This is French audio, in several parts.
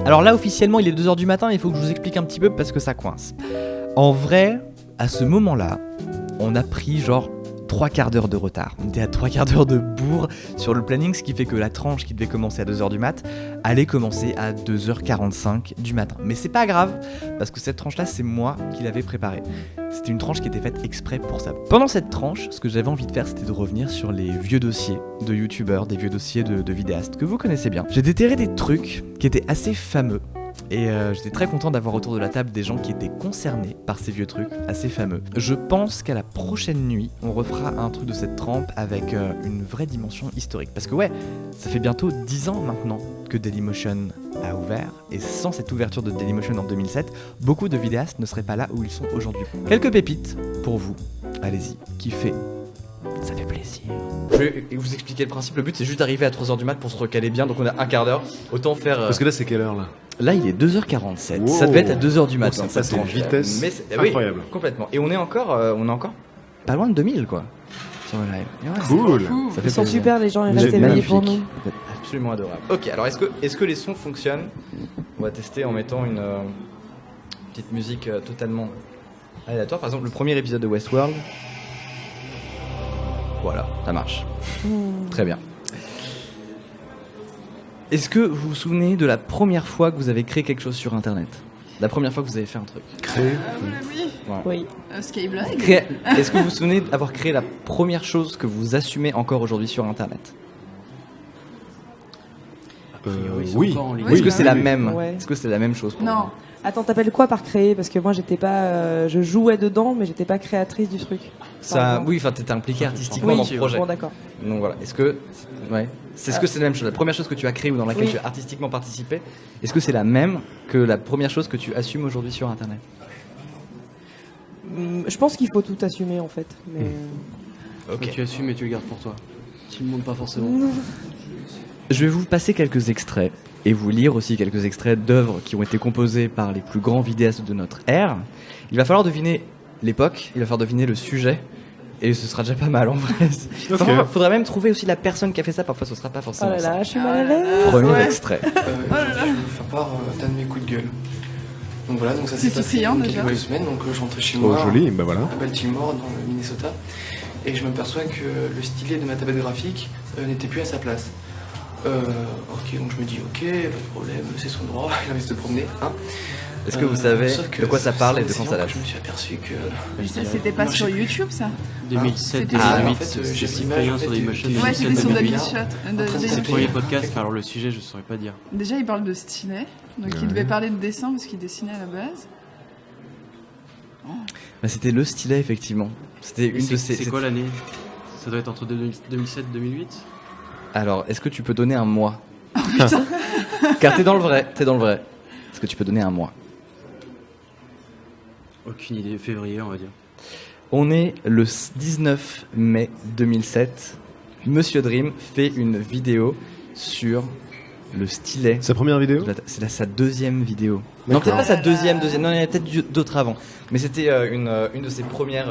Alors là, officiellement, il est 2h du matin, il faut que je vous explique un petit peu parce que ça coince. En vrai, à ce moment-là, on a pris genre 3 quarts d'heure de retard. On était à 3 quarts d'heure de bourre sur le planning, ce qui fait que la tranche qui devait commencer à 2h du mat allait commencer à 2h45 du matin. Mais c'est pas grave, parce que cette tranche-là, c'est moi qui l'avais préparée. C'était une tranche qui était faite exprès pour ça. Pendant cette tranche, ce que j'avais envie de faire, c'était de revenir sur les vieux dossiers de youtubeurs, des vieux dossiers de vidéastes que vous connaissez bien. J'ai déterré des trucs qui étaient assez fameux. Et j'étais très content d'avoir autour de la table des gens qui étaient concernés par ces vieux trucs assez fameux. Je pense qu'à la prochaine nuit, on refera un truc de cette trempe avec une vraie dimension historique. Parce que ouais, ça fait bientôt 10 ans maintenant que Dailymotion a ouvert. Et sans cette ouverture de Dailymotion en 2007, beaucoup de vidéastes ne seraient pas là où ils sont aujourd'hui. Quelques pépites pour vous. Allez-y, kiffez. Ça fait plaisir. Je vais vous expliquer le principe. Le but, c'est juste d'arriver à 3h du mat pour se recaler bien. Donc on a un quart d'heure. Autant faire... Parce que là, c'est quelle heure là ? Là, il est 2h47. Wow. Ça devait être à 2h du matin. Ça, c'est une vitesse oui, incroyable. Complètement. Et on est encore pas loin de 2000, quoi. Sur le live. Et ouais, Cool. ça fait Ils sont plaisir. super, les gens, ils Vous restent êtes éveillés pour nous. Magnifique. Absolument adorable. Ok, alors est-ce que les sons fonctionnent ? On va tester en mettant une petite musique totalement aléatoire. Par exemple, le premier épisode de Westworld. Voilà, ça marche. Très bien. Est-ce que vous vous souvenez de la première fois que vous avez créé quelque chose sur Internet ? La première fois que vous avez fait un truc ? Créer. Oui. Oui. Skyblog. Est-ce que vous vous souvenez d'avoir créé la première chose que vous assumez encore aujourd'hui sur Internet ? Oui. Est-ce que c'est la oui. même ? Ouais. Est-ce que c'est la même chose pour Non. vous ? Attends, t'appelles quoi par créer ? Parce que moi, j'étais pas, je jouais dedans, mais j'étais pas créatrice du truc. Ça, Pardon. oui, enfin, t'étais impliqué artistiquement Oui, dans ce projet. bon, d'accord. Donc voilà. Est-ce que c'est la même chose ? La première chose que tu as créée ou dans laquelle Oui. tu as artistiquement participé, est-ce que c'est la même que la première chose que tu assumes aujourd'hui sur Internet ? Je pense qu'il faut tout assumer, en fait. Mais... Ok. Tu assumes et tu le gardes pour toi. Tu le montres pas forcément. Je vais vous passer quelques extraits et vous lire aussi quelques extraits d'œuvres qui ont été composées par les plus grands vidéastes de notre ère. Il va falloir deviner l'époque, il va falloir deviner le sujet, et ce sera déjà pas mal en vrai. Faudra même trouver aussi la personne qui a fait ça, parfois ce sera pas Oh forcément là ça. là, je suis mal à l'aise. Premier Ouais. extrait. Je vais vous faire part d'un de mes coups de gueule. Donc voilà, donc ça s'est C'est passé il y a Cyprien, déjà. quelques semaines, donc je rentrais chez Oh, moi joli, bah voilà. à Baltimore, dans le Minnesota, et je m'aperçois que le stylet de ma tablette graphique n'était plus à sa place. Ok, donc je me dis ok, pas de problème, c'est son droit, il avait se promener, hein. Est-ce que vous savez Sauf que de quoi ça parle et de c'est quand ça date ? Je me suis aperçu que... Ça, c'était pas sur YouTube, ça 2007, C'était- 2008, en fait, j'ai c'est cette image, Cyprien en fait, sur Dailymotion. du- Ouais, c'était sur 2007, David 2008. Shot. C'est le C'était- premier podcast, alors le sujet, je saurais pas dire. Déjà, il parle de stylet. Donc, il devait parler de dessin parce qu'il dessinait à la base. Bah, c'était le stylet effectivement. C'était une de ces. C'est quoi l'année ? Ça doit être entre 2007 et 2008 ? Alors, est-ce que tu peux donner un mois ? Car t'es dans le vrai, Est-ce que tu peux donner un mois ? Aucune idée, février, on va dire. On est le 19 mai 2007. Monsieur Dream fait une vidéo sur le stylet. Sa première vidéo ? C'est sa deuxième vidéo. Non, D'accord. peut-être pas sa deuxième. Non, il y en a peut-être d'autres avant. Mais c'était une de ses premières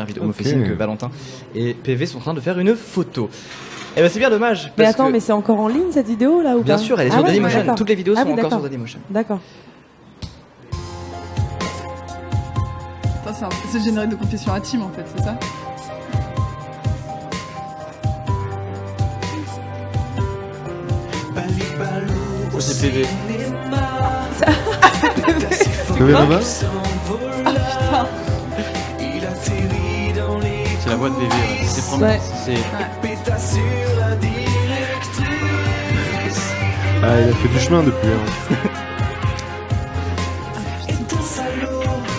vidéos. On me fait Ok. signe que Valentin et PV sont en train de faire une photo. Et ben c'est bien dommage. Mais parce attends, que- mais c'est encore en ligne cette vidéo là ou bien pas ? sûr, elle est Ah sur ouais, Dailymotion. d'accord. Toutes les vidéos Ah sont oui, encore d'accord. sur Dailymotion. D'accord. Attends, c'est le générique de Confession intime, en fait, c'est ça Oh, c'est PV. PV Nova ? C'est la voix de PV. Ouais. C'est vraiment. Ouais. C'est Ah, il a fait du chemin depuis. Hein.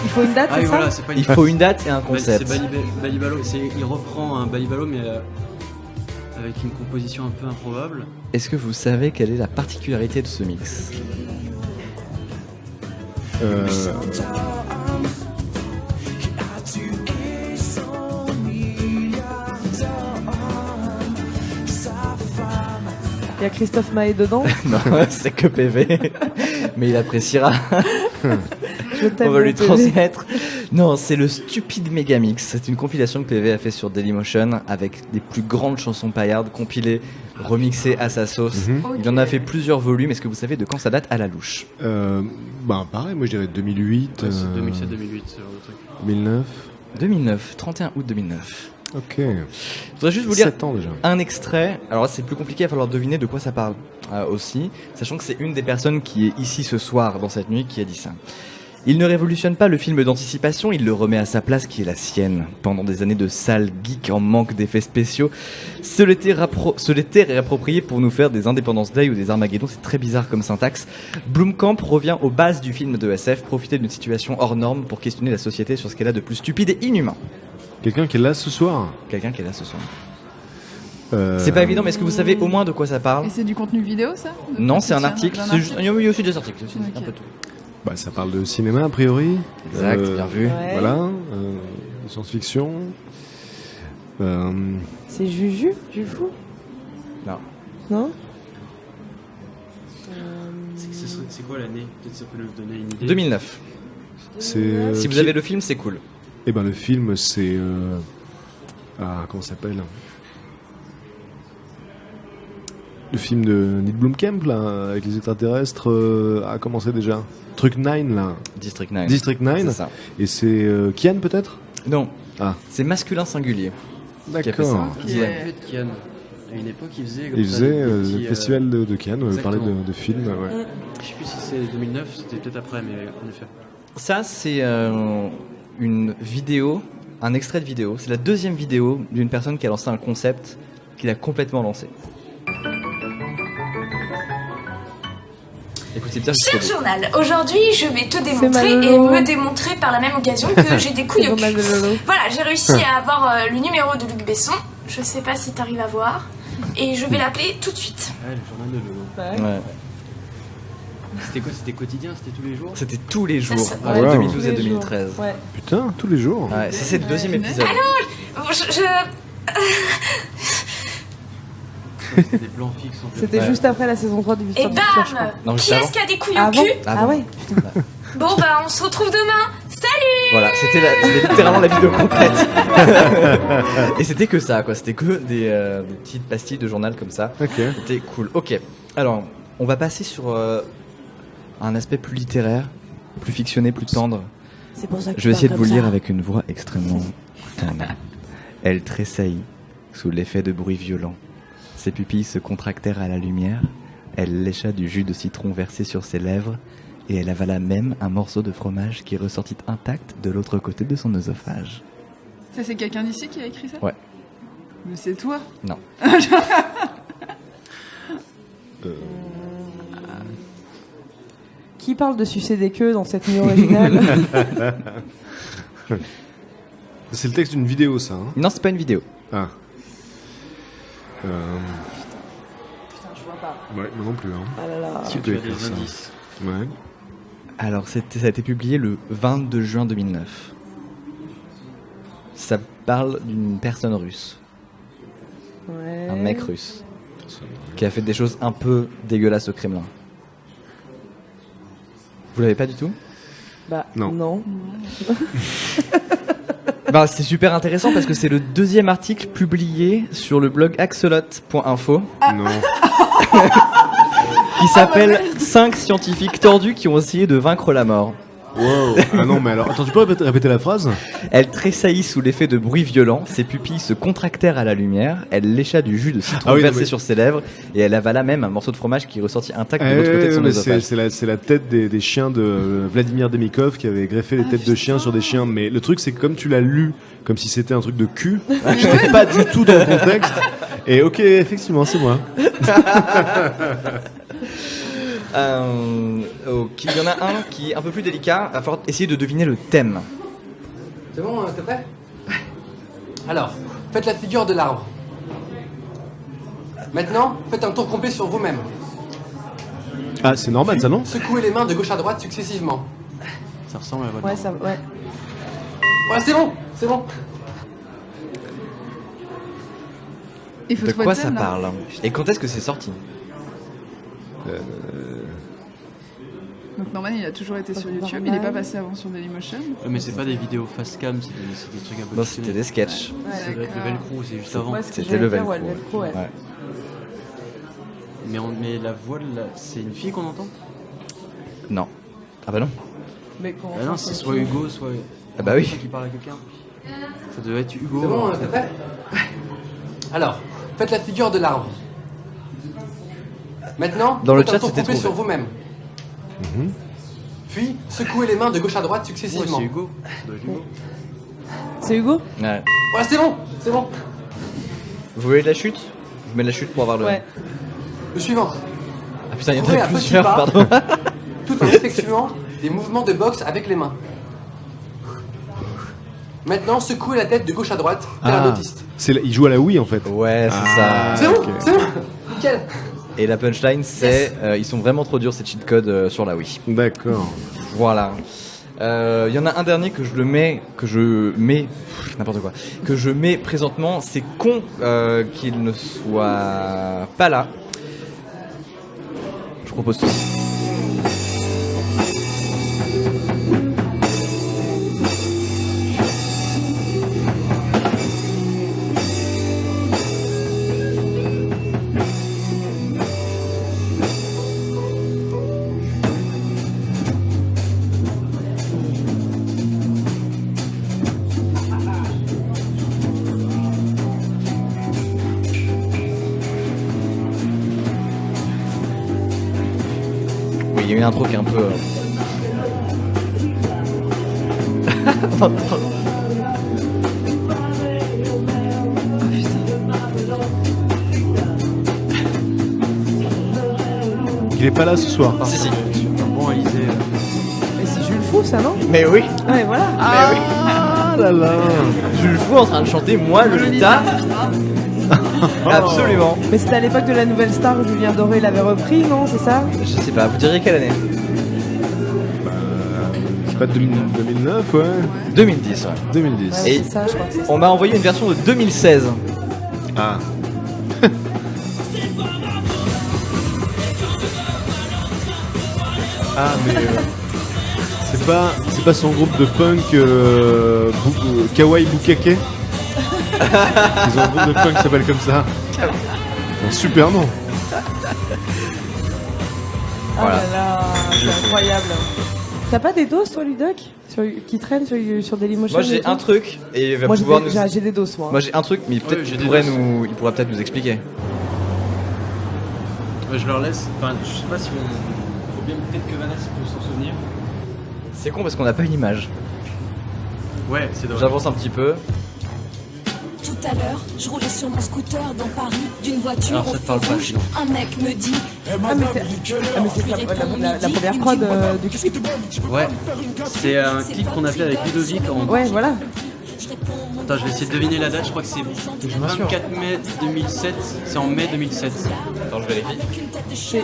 Il faut une date, Ah c'est oui, ça voilà, c'est pas une. Il faut une date et un C'est concept. Balibalo. Il reprend un Balibalo, mais avec une composition un peu improbable. Est-ce que vous savez quelle est la particularité de ce mix ? Il y a Christophe Maé dedans. Non, c'est que PV. Mais il appréciera. Je t'aime, On va lui mon bébé. transmettre. Non, c'est le Stupid Megamix. C'est une compilation que PV a fait sur Dailymotion avec les plus grandes chansons paillardes compilées, remixées à sa sauce. Mhm. Il en a fait plusieurs volumes. Est-ce que vous savez de quand ça date à la louche? Pareil, moi je dirais 2008, Ouais, c'est 2007-2008, c'est le truc. 2009. 2009, 31 août 2009. Ok. Je voudrais juste vous lire 7 ans déjà. un extrait. Alors là, c'est plus compliqué, il va falloir deviner de quoi ça parle aussi, sachant que c'est une des personnes qui est ici ce soir, dans cette nuit, qui a dit ça. Il ne révolutionne pas le film d'anticipation, il le remet à sa place qui est la sienne. Pendant des années de sale geek en manque d'effets spéciaux, se l'était réapproprié pour nous faire des Independence Day ou des Armageddon, c'est très bizarre comme syntaxe. Blomkamp revient aux bases du film de SF, profiter d'une situation hors norme pour questionner la société sur ce qu'elle a de plus stupide et inhumain. Quelqu'un qui est là ce soir. Quelqu'un qui est là ce soir. C'est pas évident, mais est-ce que vous savez au moins de quoi ça parle? Et c'est du contenu vidéo, ça? Non, c'est un article. D'un C'est juste- Il y a aussi des articles, c'est Ok. un peu tout. Bah, ça parle de cinéma a priori. Exact, bien vu. Ouais. Voilà, de science-fiction. C'est Juju fou Non. Non C'est quoi l'année? Peut-être ça peut nous donner une idée. 2009. C'est. Si vous avez le film, c'est cool. Eh ben le film c'est. Comment ça s'appelle? Le film de Neil Blomkamp là, avec les extraterrestres, a commencé déjà. Truc 9 là. District 9. District 9. C'est ça. Et c'est Kian peut-être? Non. Ah. C'est masculin singulier. Qui a fait ça. D'accord. Ok. Ouais. En fait, Kian, à une époque, il faisait. comme Il ça, faisait des le petits, festival de Cannes, on parlait exactement. de films. Ouais. Je sais plus si c'est 2009, c'était peut-être après, mais en effet. Ça, c'est une vidéo, un extrait de vidéo. C'est la deuxième vidéo d'une personne qui a lancé un concept qu'il a complètement lancé. Écoutez bien jusqu'au Cher bout. journal, aujourd'hui je vais te démontrer ma et Lolo. me démontrer par la même occasion que j'ai des couilles C'est au dommage cul. de Lolo. Voilà, j'ai réussi à avoir le numéro de Luc Besson. Je sais pas si t'arrives à voir. Et je vais l'appeler tout de suite. Ouais, le journal de Lolo. Ouais. C'était quoi? C'était quotidien? C'était tous les jours? C'était tous les jours, Ça, entre wow. 2012 et Tous les jours. 2013. Ouais. Putain, tous les jours. Ouais, ça, c'est le deuxième Ouais. épisode. C'était des plans fixes en fait. C'était Ouais. juste après la saison 3 du Et Victor Victor, je crois. bam Non, Qui juste est-ce avant. qui a des couilles Ah au bon cul Ah ouais. Bon bah on se retrouve demain. Salut. Voilà, c'était littéralement la vidéo complète. Et c'était que ça, quoi. C'était que des petites pastilles de journal comme ça. Ok. C'était cool. Ok. Alors, on va passer sur un aspect plus littéraire, plus fictionné, plus tendre. C'est pour ça que Je vais essayer de vous le lire dire. avec une voix extrêmement tendre. Elle tressaillit sous l'effet de bruits violents. Ses pupilles se contractèrent à la lumière. Elle lécha du jus de citron versé sur ses lèvres. Et elle avala même un morceau de fromage qui ressortit intact de l'autre côté de son œsophage. Ça, c'est quelqu'un d'ici qui a écrit ça? Ouais. Mais c'est toi? Non. Qui parle de sucer des queues dans cette nuit originale? C'est le texte d'une vidéo ça. Hein. Non, c'est pas une vidéo. Ah. Putain, je vois pas. Ouais, moi non plus. Hein. Ah là là. Qui Tu peut as écrire des ça? indices. Ouais. Alors, ça a été publié le 22 juin 2009. Ça parle d'une personne russe, Ouais. un mec russe, qui a fait des choses un peu dégueulasses au Kremlin. Vous l'avez pas du tout? Bah Non. non. Bah, c'est super intéressant parce que c'est le deuxième article publié sur le blog axolot.info Non. qui s'appelle 5 scientifiques tordus qui ont essayé de vaincre la mort. Wow. Ah non, mais alors, attends, tu peux répéter la phrase? Elle tressaillit sous l'effet de bruits violents, ses pupilles se contractèrent à la lumière, elle lécha du jus de citron Ah oui, non, versé mais- sur ses lèvres et elle avala même un morceau de fromage qui ressortit intact de l'autre côté de son mais œsophage. c'est la tête des chiens de Vladimir Demikov qui avait greffé les têtes de chiens sur des chiens. Mais le truc, c'est que comme tu l'as lu comme si c'était un truc de cul, j'étais pas du tout dans le contexte. Et ok, effectivement, c'est moi. Ok, il y en a un qui est un peu plus délicat, il va falloir essayer de deviner le thème. C'est bon, t'es prêt? Alors, faites la figure de l'arbre. Maintenant, faites un tour complet sur vous-même. Ah, c'est normal, ça, non? Secouez les mains de gauche à droite successivement. Ça ressemble à votre. Ouais, ça. Ouais. Voilà, c'est bon, c'est bon. Il faut De trouver quoi le ça thème, là. parle? Et quand est-ce que c'est sorti? Donc Norman, il a toujours été sur YouTube, il est pas passé avant sur Dailymotion. Mais c'est pas des vidéos fast cam, c'est des trucs un peu. Non, c'était des sketchs. Ça doit être le Velcro, c'est juste avant. Ouais, ce que C'était j'allais le dire, Velcro. ouais, le Velcro, ouais. Ouais. Mais la voix, c'est une fille qu'on entend? Non. Ah bah non. Mais comment Ah non, ça, c'est soit Hugo, soit. Ah bah oui. Qui parle à quelqu'un. Ça devait être Hugo. C'est bon, t'es prêt? Alors, faites la figure de l'arbre. Maintenant, Dans le faites un chat, tour c'était complet trouvé. sur vous-même. Puis, secouez les mains de gauche à droite Ouais, successivement. c'est Hugo. Ça doit être Hugo. C'est Hugo? Ouais. Voilà, c'est bon, c'est bon. Vous voulez de la chute? Je mets la chute pour avoir le. Ouais. Le suivant. Ah putain, il y en Trouvez a un petit plusieurs, pas. pardon. Tout en effectuant des mouvements de boxe avec les mains. Maintenant, secouez la tête de gauche à droite, tel un autiste. Il joue à la Wii en fait. Ouais, c'est ça. C'est bon, ok. c'est bon. Nickel. Et la punchline, c'est ils sont vraiment trop durs ces cheat codes sur la Wii. D'accord. Voilà. Il y en a un dernier que je mets n'importe quoi, que je mets présentement. C'est con qu'il ne soit pas là. Je propose tout. Oui, il y a une intro qui est un peu. Il est pas là ce soir. Si, si. Bon, Alizé. Mais c'est Jules Fou, ça, non? Mais oui. Ouais, voilà. Ah là là. Jules Fou en train de chanter Moi Lolita. Absolument. Mais c'était à l'époque de la Nouvelle Star où Julien Doré l'avait repris, non? C'est ça? Je sais pas, vous direz quelle année? C'est pas 2009, ouais. 2010, ouais. 2010. Ouais, Et- c'est ça, je crois que c'est ça. On m'a envoyé une version de 2016. Ah. Ah mais c'est pas son groupe de punk Kawaii Bukake. Ils ont un groupe de punk qui s'appelle comme ça. Un super nom. Ah Voilà. là là, c'est incroyable. T'as pas des doses, toi, Ludoc, qui traînent sur Dailymotion? Moi j'ai et tout un truc et il va Moi, pouvoir nous. j'ai des doses, moi. Moi j'ai un truc, mais peut-être j'ai qu'il des pourrait doses. il pourra peut-être nous expliquer. Ouais, je leur laisse. Enfin, je sais pas si on. Faut bien peut-être que Vanessa peut s'en souvenir. C'est con parce qu'on n'a pas une image. Ouais, c'est dommage. J'avance un petit peu. Tout à l'heure, je roulais sur mon scooter dans Paris, d'une voiture Alors, ça au te parle feu pas, rouge. sinon. Un mec me dit Ah, mais c'est la première prod du clip. Ouais. C'est un clip qu'on a fait avec Ludovic en. Ouais, voilà. Attends, je vais essayer de deviner la date. Je crois que c'est 24 mai 2007. C'est en mai 2007. Attends, je vérifie. C'est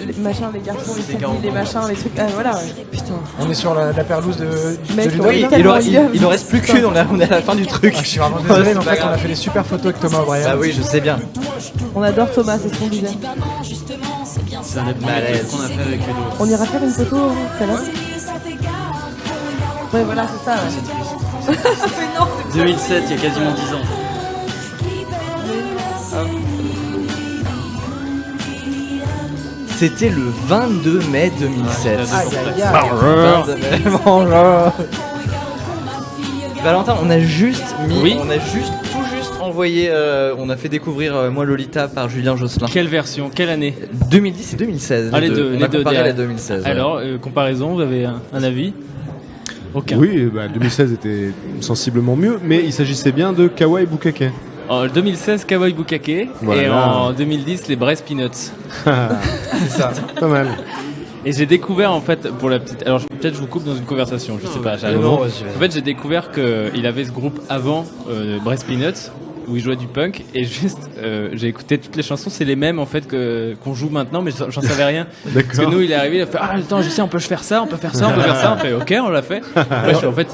les machins, les garçons, les C'est filles, 40 les ans. machins, les trucs. Ah, voilà, ouais. Putain. On est sur la perlouse de Mec, Ludovic. Oui, tellement il en reste plus qu'une, on est à la fin du truc. Je suis vraiment désolé, mais en C'est pas fait, on a grave. fait des super photos avec Thomas O'Brien. Bah oui, je sais bien. On adore Thomas, c'est ce qu'on disait. bah non, justement, c'est bien C'est ça. un des premiers Malaise. trucs qu'on a fait avec Ludo. On ira faire une photo tout à l'heure. Ouais, voilà, c'est ça. Ouais. Mais non, c'est 2007, il y a quasiment 10 ans. C'était le 22 mai 2007. Aïe, aïe, aïe. 22 mai. Bonjour. Valentin, on a juste tout juste envoyé, on a fait découvrir Moi Lolita par Julien Josselin. Quelle version? Quelle année? 2010 et 2016. Ah, les deux, On les a deux comparé derrière. la 2016. ouais. Alors, comparaison, vous avez un avis? Aucun. Oui, bah 2016 était sensiblement mieux, mais il s'agissait bien de Kawaii Bukake. En 2016, Kawaii Bukake. Voilà. Et en 2010, les Brest Peanuts. C'est ça. Pas mal. Et j'ai découvert en fait, pour la petite. Alors peut-être je vous coupe dans une conversation, je sais pas. Non, vas-y, vas-y. En fait, j'ai découvert qu'il avait ce groupe avant Brest Peanuts. où il jouait du punk et juste j'ai écouté toutes les chansons, c'est les mêmes en fait qu'on joue maintenant, mais j'en savais rien. Parce que nous il est arrivé, il a fait attends, je sais, on peut faire ça, on peut faire ça, on peut faire ça. On fait ok, on l'a fait. En fait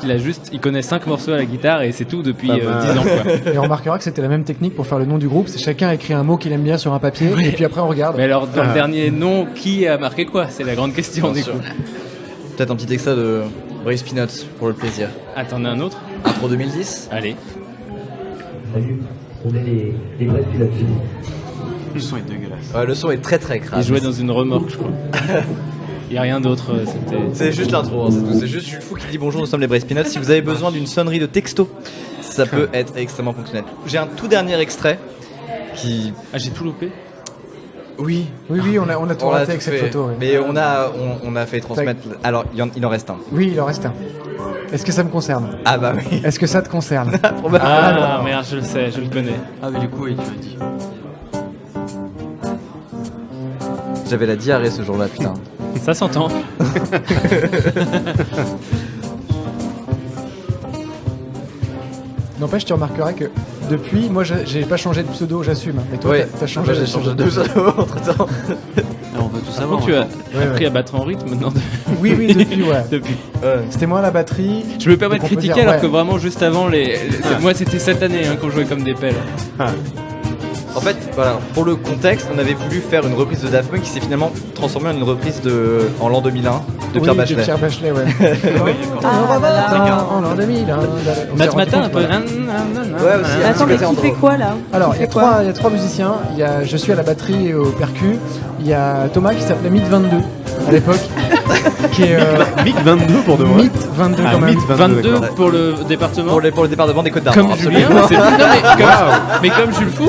il connaît 5 morceaux à la guitare et c'est tout depuis 10 ans quoi. Et on remarquera que c'était la même technique pour faire le nom du groupe, c'est chacun écrit un mot qu'il aime bien sur un papier et puis après on regarde. Mais alors dans le dernier nom, qui a marqué quoi? C'est la grande question du coup. Peut-être un petit extrait de Brace Peanuts pour le plaisir. Attendez un autre. Intro 2010. Allez. Salut, on est les Brace Peanuts. Le son est dégueulasse. Ouais, le son est très très crade. Il jouait dans une remorque, je crois. Il n'y a rien d'autre, C'est juste l'intro, hein, c'est tout. C'est juste Jules Fou qui dit bonjour, nous sommes les Brace Peanuts. Si vous avez besoin d'une sonnerie de texto, ça peut être extrêmement fonctionnel. J'ai un tout dernier extrait qui. Ah, j'ai tout loupé. Oui, on a tout raté avec cette photo. Oui. Mais on a fait transmettre. Alors, il en reste un. Oui, il en reste un. Est-ce que ça me concerne? Ah bah oui. Est-ce que ça te concerne? Ah merde, je le sais, je le connais. Ah mais du coup, il m'a dit. J'avais la diarrhée ce jour-là, putain. Ça s'entend. N'empêche, tu remarqueras que depuis, moi j'ai pas changé de pseudo, j'assume. Et toi, Ouais, t'as changé, j'ai changé de pseudo entre temps. On veut tout savoir. Comment tu as appris à battre en rythme maintenant? Oui, depuis, ouais. Depuis. C'était moi la batterie. Je me permets de Donc, on peut critiquer dire, alors ouais. que vraiment juste avant moi c'était cette année qu'on jouait comme des pelles. En fait, voilà, pour le contexte, on avait voulu faire une reprise de Daft Punk qui s'est finalement transformée en une reprise en l'an 2001 de Pierre Bachelet. De Pierre Bachelet, ouais. En l'an 2000. Matin un peu. Ouais, aussi. Attends, mais qui fait quoi là? Alors, il y a trois musiciens. Je suis à la batterie et au percu. Il y a Thomas qui s'appelait Myth 22 à l'époque. Qui est Myth 22 pour de vrai. Myth 22 quand même. Myth 22 d'accord. pour le département. Pour le département des Côtes d'Armor. Comme Julien, c'est fou. Non, mais comme Jules Fou.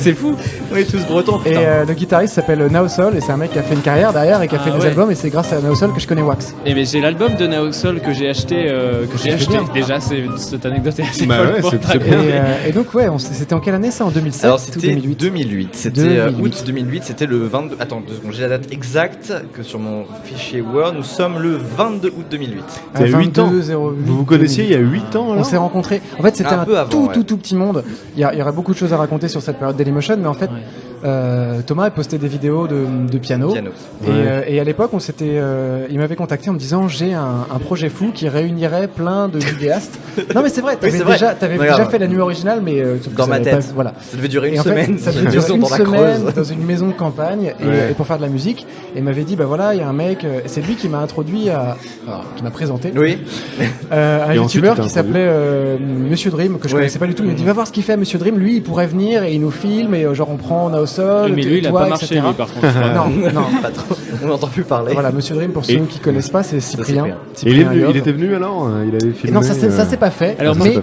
C'est fou. Oui, tous bretons. Et le guitariste s'appelle Naosol et c'est un mec qui a fait une carrière derrière et qui a fait des ouais. albums et c'est grâce à Naosol que je connais Wax. Et mais j'ai l'album de Naosol que j'ai acheté. bien. Déjà, cette anecdote est assez Bah folle ouais, pour c'est être très bien. Et donc ouais, c'était en quelle année ça? En 2007 Alors ou c'était 2008? 2008, c'était août 2008, c'était le 22. Attends, 2 secondes, j'ai la date exacte que sur mon fichier Word. Nous sommes le 22 aut 2008. Il y a 8 ans. 22-08, Vous vous connaissiez il y a 8 ans On alors s'est rencontrés. En fait, c'était Un un peu avant, tout petit monde. Il y aurait beaucoup de choses à raconter sur cette période Dailymotion, mais en fait, Thomas a posté des vidéos de piano. Et à l'époque, il m'avait contacté en me disant j'ai un projet fou qui réunirait plein de vidéastes. Non mais c'est vrai, t'avais déjà fait la nuit originale, mais sauf que dans ça ma avait tête. Pas, voilà. Ça devait durer une Et en semaine. Fait, ça devait durer une dans la semaine Creuse. dans une maison de campagne et pour faire de la musique. Et il m'avait dit bah voilà, il y a un mec. C'est lui qui m'a introduit qui m'a présenté. Oui. Un Et ensuite, youtubeur il t'a qui s'appelait Monsieur Dream que je connaissais pas du tout. Il m'a dit va voir ce qu'il fait Monsieur Dream. Lui, il pourrait venir et il nous filme et genre on prend Naosol. Mais lui, il a toi, pas marché, etc. lui, par contre. Non. Pas trop. On n'entend plus parler. Voilà, Monsieur Dream, pour ceux qui connaissent pas, c'est Cyprien. Et il était venu alors? Il avait filmé. Non, ça s'est pas fait. Alors, mais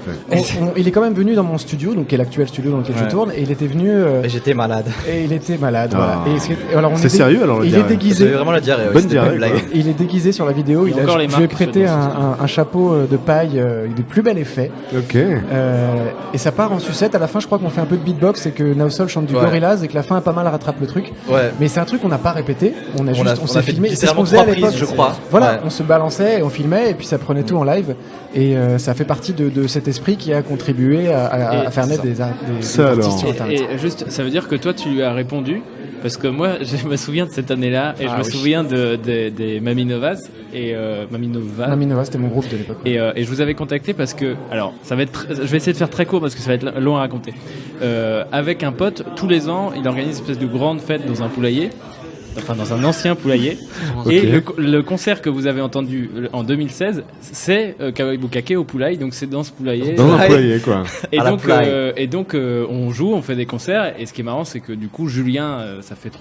il est quand même venu dans mon studio, donc qui est l'actuel studio dans lequel je tourne, et il était venu. Et j'étais malade. Et il était malade, voilà. Et alors, c'est sérieux alors? Il est déguisé. J'avais vraiment la diarrhée. Bonne diarrhée. Il est déguisé sur la vidéo. Je lui ai prêté un chapeau de paille avec des plus bel effet. Ok. Et ça part en sucette. À la fin, je crois qu'on fait un peu de beatbox et que Naosol chante du Gorillaz et que la fin pas mal rattrape le truc. Ouais. Mais c'est un truc qu'on n'a pas répété. On s'est filmé. C'est ce qu'on faisait à l'époque, je crois. Voilà, on se balançait, on filmait et puis ça prenait tout en live. Et ça fait partie de cet esprit qui a contribué à faire naître des artistes sur Internet. Et juste, ça veut dire que toi, tu lui as répondu. Parce que moi, je me souviens de cette année-là et je me souviens des Maminovas et Maminova, c'était mon groupe de l'époque. Et je vous avais contacté parce que, alors, ça va être, je vais essayer de faire très court parce que ça va être long à raconter. Avec un pote, tous les ans, il organise une espèce de grande fête dans un poulailler. Enfin, dans un ancien poulailler. Et le concert que vous avez entendu en 2016, c'est Kawaii Bukake au poulailler. Donc c'est dans ce poulailler. Dans un poulailler, quoi. Et donc, on joue, on fait des concerts. Et ce qui est marrant, c'est que du coup, Julien, ça fait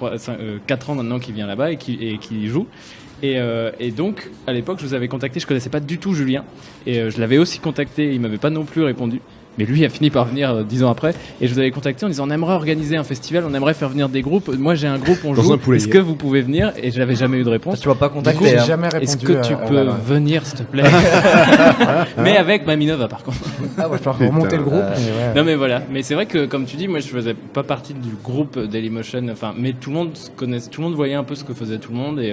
4 ans maintenant qu'il vient là-bas et qu'il joue. Et donc, à l'époque, je vous avais contacté. Je connaissais pas du tout Julien. Et je l'avais aussi contacté. Il m'avait pas non plus répondu. Mais lui a fini par venir 10 ans après. Et je vous avais contacté en disant on aimerait organiser un festival, on aimerait faire venir des groupes. Moi j'ai un groupe, on joue. Est-ce que vous pouvez venir? Et je n'avais jamais eu de réponse. Tu m'as pas contacté. J'ai jamais répondu. Est-ce que tu peux venir s'il te plaît? Mais avec Maminova par contre. Ah, il va falloir remonter le groupe. Non mais voilà. Mais c'est vrai que comme tu dis, moi je faisais pas partie du groupe Dailymotion. Enfin, mais tout le monde connaissait, tout le monde voyait un peu ce que faisait tout le monde. Et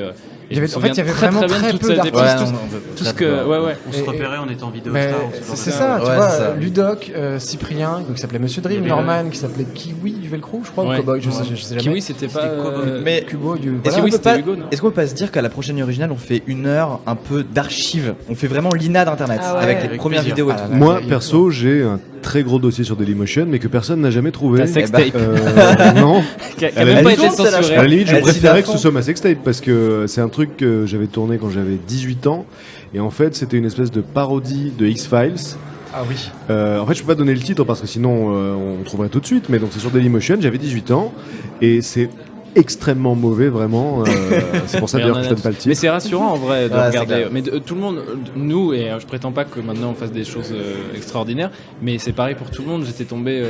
il y avait vraiment très peu d'artistes. Tout ce que, On se repérait, on était en vidéo. C'est ça, tu vois, Ludoc, Cyprien, donc qui s'appelait Monsieur Dream, Norman, qui s'appelait Kiwi du Velcro, je crois, ou Cowboy, je sais jamais. Kiwi, c'était pas. Mais Kubo du. Est-ce Kiwi, qu'on c'était Hugo, non est-ce qu'on peut pas se dire qu'à la prochaine originale, on fait 1 heure un peu d'archives, on fait vraiment l'INA d'internet avec les premières vidéos et tout. Moi, perso, j'ai un très gros dossier sur Dailymotion, mais que personne n'a jamais trouvé. Ta sextape. Non. Qui a même pas été censuré. À la limite, je préférais que ce soit ma sextape parce que c'est un truc que j'avais tourné quand j'avais 18 ans. Et en fait, c'était une espèce de parodie de X-Files. Ah oui. En fait, je peux pas donner le titre parce que sinon on trouverait tout de suite. Mais donc c'est sur Dailymotion. J'avais 18 ans et c'est extrêmement mauvais, vraiment. C'est pour ça d'ailleurs que je donne pas le titre. Mais c'est rassurant en vrai de Ouais, regarder. Mais tout le monde, nous, et je prétends pas que maintenant on fasse des choses extraordinaires, mais c'est pareil pour tout le monde. J'étais tombé.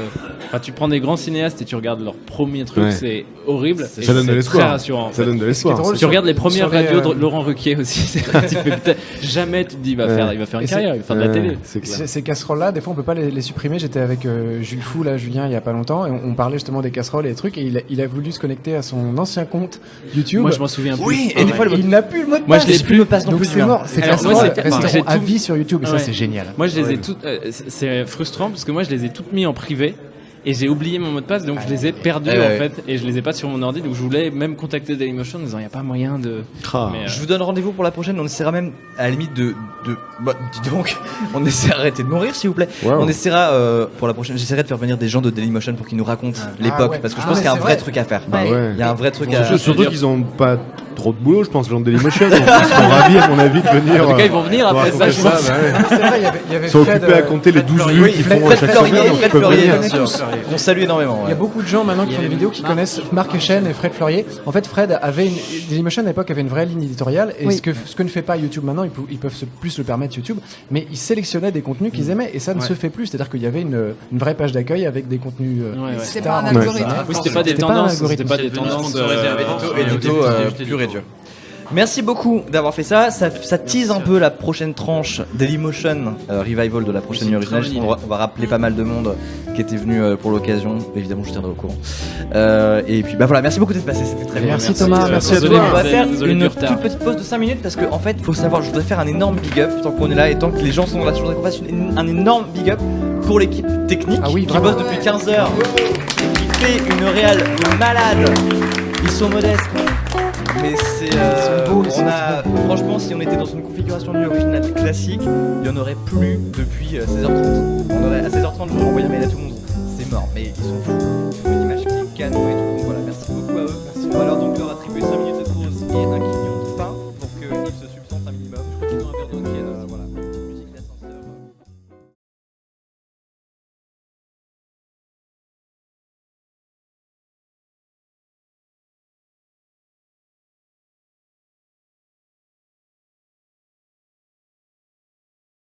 Enfin, tu prends des grands cinéastes et tu regardes leur premier truc, c'est horrible. Ça donne de l'espoir. Très rassurant. Ça donne de l'espoir. Tu regardes les premières radios de Laurent Ruquier aussi. Tu fais jamais tu te dis il va faire une carrière, il va faire de la télé. Ces casseroles-là, des fois on peut pas les supprimer. J'étais avec Jules Fou, là, Julien, il y a pas longtemps, et on parlait justement des casseroles et des trucs, et il a voulu se connecter à son ancien compte YouTube. Moi je m'en souviens plus. Oui, et des fois il n'a plus le mot de passe. Moi je l'ai plus. Le passe non Donc plus. c'est mort. Ces Alors, casseroles j'ai resteront à tout- vie sur YouTube, et ça Ouais. c'est génial. Moi je les ai toutes. C'est frustrant parce que moi je les ai toutes mis en privé. Et j'ai oublié mon mot de passe, donc je les ai perdus en fait, et je les ai pas sur mon ordi, donc je voulais même contacter Dailymotion en disant il n'y a pas moyen de. Mais, Je vous donne rendez-vous pour la prochaine, on essaiera même à la limite bah, dis donc, on essaiera d'arrêter de mourir s'il vous plaît. Wow. On essaiera pour la prochaine, j'essaierai de faire venir des gens de Dailymotion pour qu'ils nous racontent l'époque, ouais. parce que je Ah pense ouais, qu'il y a un c'est vrai vrai. truc à faire. Bah ouais. Il y a un vrai truc à Surtout qu'ils ont pas trop de boulot, je pense, les gens de Dailymotion. Donc ils seront ravis, à mon avis, de venir. En tout cas, ils vont venir après ça, je pense. C'est vrai, il y avait Ils sont Fred, occupés à compter les 12 vues qu'ils font à chaque semaine. Donc ils peuvent venir. On salue énormément. Il y a beaucoup de gens maintenant qui font des vidéos qui connaissent Marc Echen et Fred Fleurier. En fait, Fred avait Dailymotion à l'époque avait une vraie ligne éditoriale, et ce que ne fait pas YouTube maintenant, ils peuvent plus le permettre YouTube, mais ils sélectionnaient des contenus qu'ils aimaient, et ça ne se fait plus. C'est-à-dire qu'il y avait une vraie page d'accueil avec des contenus. C'était stars. pas un algorithme. Oui, c'était pas des tendances, c'était pas des tendances. Édito pur et dur. Merci beaucoup d'avoir fait ça. Ça tease un peu la prochaine tranche Dailymotion Revival de la prochaine originale. On va rappeler pas mal de monde qui était venu pour l'occasion. Évidemment, je tiendrai au courant. Et puis bah voilà, merci beaucoup d'être passé. C'était très bien. Merci Thomas, merci à Désolé, toi. On va faire désolé une du toute retard. petite pause de 5 minutes parce que en fait, faut savoir, je voudrais faire un énorme big up tant qu'on est là et tant que les gens sont là. Je voudrais qu'on fasse un énorme big up pour l'équipe technique qui bosse depuis 15 heures et qui fait une réal de malade. Ils sont modestes. Mais c'est franchement, si on était dans une configuration de originale classique, il n'y en aurait plus depuis 16h30. On aurait à 16h30, je vais envoyer un mail à tout le monde. C'est mort, mais ils sont fous.